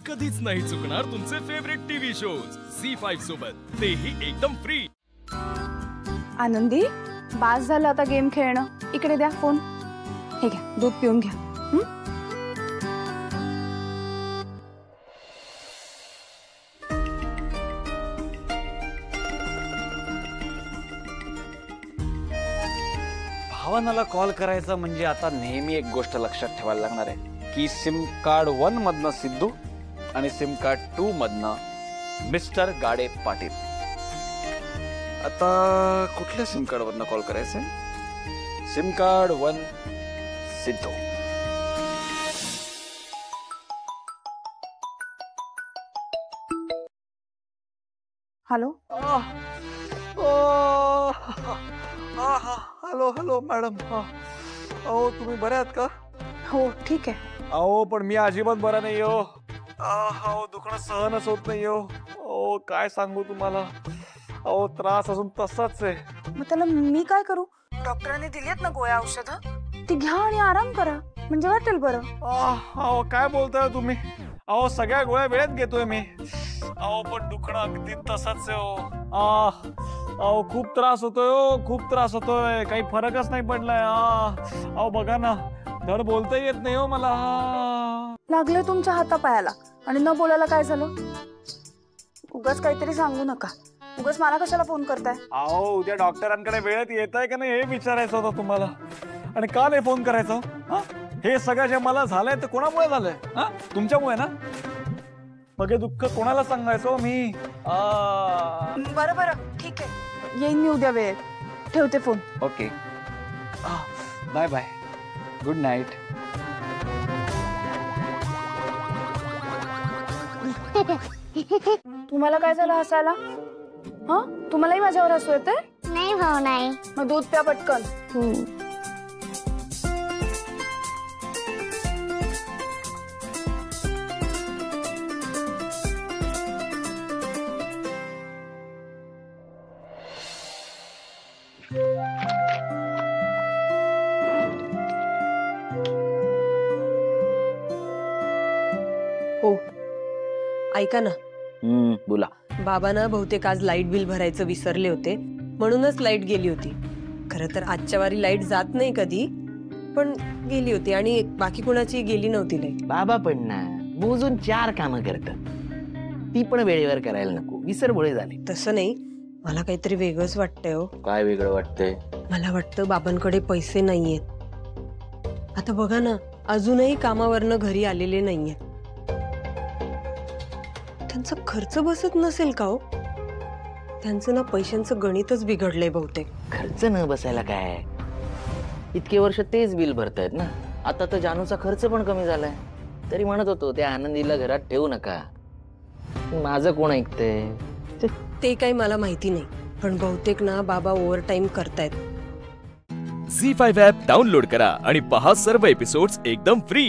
कधीच नाही चुकणार तुमचे फेवरेट टीव्ही शोज झी5 सोबत, तेही एकदम फ्री। आनंदी, बास झालं आता गेम खेळणं। इकडे द्या फोन। हे घ्या, दूध पिऊन घ्या। भावनाला कॉल करायचा म्हणजे आता नेहमी एक गोष्ट लक्षात ठेवायला लागणार आहे की सिम कार्ड 1 मधनं सिद्धू आणि सिम कार्ड 2 मधनं मिस्टर गाडे पाटील। आता कुठल्या सिम कार्ड वरनं कॉल करायचंय? SIM card 1 Sidhu. Hello. Hello hello madam. अहो तुम्ही बरे आहात का? हो ठीक आहे। अहो पण मी अजिबात बरा नाही हो। अहो दुखणं सहनच होत नाही हो। अहो काय सांगू तुम्हाला, अहो त्रास अजून तसाच आहे। मग त्याला मी काय करू? डॉक्टरांनी दिलीत ना गोळ्या औषधं, ती घ्या आणि आराम करा, म्हणजे वाटेल बरं। अहो काय बोलताय तुम्ही? अहो सगळ्या गोळ्या वेळेत घेतोय मी। अहो पण दुखणं अगदी तसाच आहे हो। अहो खूप त्रास होतोय हो, खूप त्रास होतोय, काही फरकच नाही पडलाय। अहो बघा ना, धड बोलता येत नाही हो मला। लागले तुमच्या हातापायाला आणि न बोलायला काय झालं? उगाच काहीतरी सांगू नका। उगाच मला कशाला फोन करताय? अहो उद्या डॉक्टरांकडे वेळेत येताय का नाही हे विचारायचं होतं तुम्हाला। आणि का नाही फोन करायचं? हे सगळं जे मला झालंय ते कोणामुळे झालंय? तुमच्यामुळे ना। मग हे दुःख कोणाला सांगायचं मी? बरं बरं ठीक आहे, येईन मी उद्या वेळेत। ठेवते phone. Okay, bye bye, good night. तुम्हाला काय झालं हसायला? तुम्हालाही माझ्यावर हसू येते? नाही भाऊ नाही। मग दूध प्या पटकन। हो ऐका ना, बोला। बाबा ना बहुतेक आज लाईट बिल भरायचं विसरले होते, म्हणूनच लाईट गेली होती। खरं तर आजच्या वारी लाईट जात नाही कधी, पण गेली होती आणि बाकी कोणाची गेली नव्हती लाईट। बाबा पण ना मोजून 4 कामं करतात, ती पण वेळेवर करायला नको, विसरबोळे झाले। तसं नाही, मला काहीतरी वेगळंच वाटतंय हो। काय वेगळं वाटतंय? मला वाटतं बाबांकडे पैसे नाहीयेत। आता बघा ना, अजूनही कामावरनं घरी आलेले नाहीयेत। त्यांचा खर्च बसत नसेल का हो? त्यांचं ना पैशांचं गणितच बिघडलंय बहुतेक। खर्च न बसायला काय, इतके वर्ष तेच बिल भरतायत ना। आता तर जानूचा खर्च पण कमी झालाय, तरी म्हणत होतो त्या आनंदीला घरात ठेवू नका। माझं कोण ऐकतंय? ते काही मला माहिती नाही, पण बहुतेक ना बाबा ओव्हरटाईम करतायत। झी5 ॲप डाउनलोड करा आणि पहा सर्व एपिसोड्स एकदम फ्री।